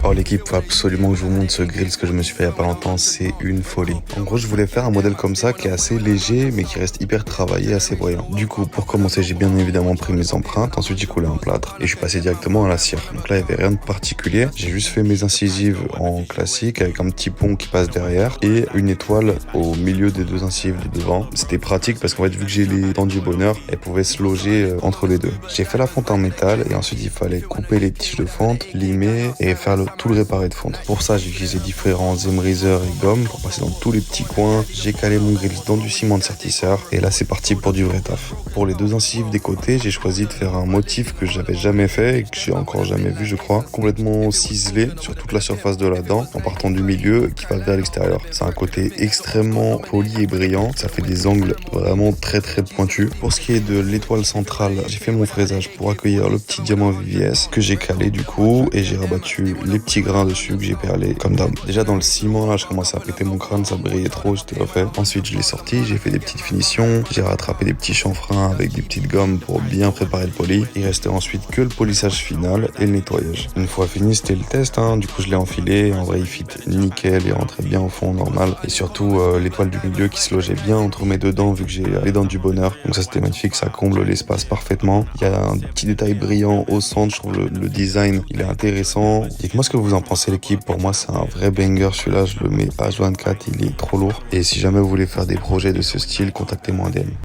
Oh l'équipe, faut absolument que je vous montre ce grill, ce que je me suis fait il y a pas longtemps, c'est une folie. En gros, je voulais faire un modèle comme ça qui est assez léger mais qui reste hyper travaillé, assez voyant. Du coup, pour commencer, j'ai bien évidemment pris mes empreintes, ensuite j'ai coulé un plâtre et je suis passé directement à la cire. Donc là, il n'y avait rien de particulier. J'ai juste fait mes incisives en classique avec un petit pont qui passe derrière et une étoile au milieu des deux incisives de devant. C'était pratique parce qu'en fait, vu que j'ai les dents du bonheur, elles pouvaient se loger entre les deux. J'ai fait la fonte en métal et ensuite il fallait couper les tiges de fonte, limer et faire tout le réparé de fonte. Pour ça, j'ai utilisé différents embriseurs et gommes pour passer dans tous les petits coins. J'ai calé mon grill dans du ciment de sertisseur et là c'est parti pour du vrai taf. Pour les deux incisives des côtés, j'ai choisi de faire un motif que j'avais jamais fait et que j'ai encore jamais vu, je crois, complètement ciselé sur toute la surface de la dent en partant du milieu qui va vers l'extérieur. C'est un côté extrêmement poli et brillant, ça fait des angles vraiment très pointus. Pour ce qui est de l'étoile centrale, j'ai fait mon fraisage pour accueillir le petit diamant VVS que j'ai calé du coup et j'ai rabattu les petits grains dessus que j'ai perlé comme d'hab. Déjà dans le ciment là, je commençais à péter mon crâne, ça brillait trop, j'étais refait. Ensuite je l'ai sorti, j'ai fait des petites finitions, j'ai rattrapé des petits chanfreins avec des petites gommes pour bien préparer le poli. Il restait ensuite que le polissage final et le nettoyage. Une fois fini, c'était le test, du coup je l'ai enfilé, en vrai il fit nickel, il rentrait bien au fond normal et surtout l'étoile du milieu qui se logeait bien entre mes deux dents vu que j'ai les dents du bonheur. Donc ça c'était magnifique, ça comble l'espace parfaitement. Il y a un petit détail brillant au centre, je trouve le design il est intéressant. Dites-moi ce que vous en pensez l'équipe, pour moi c'est un vrai banger celui-là, je le mets H24, il est trop lourd. Et si jamais vous voulez faire des projets de ce style, contactez-moi en DM.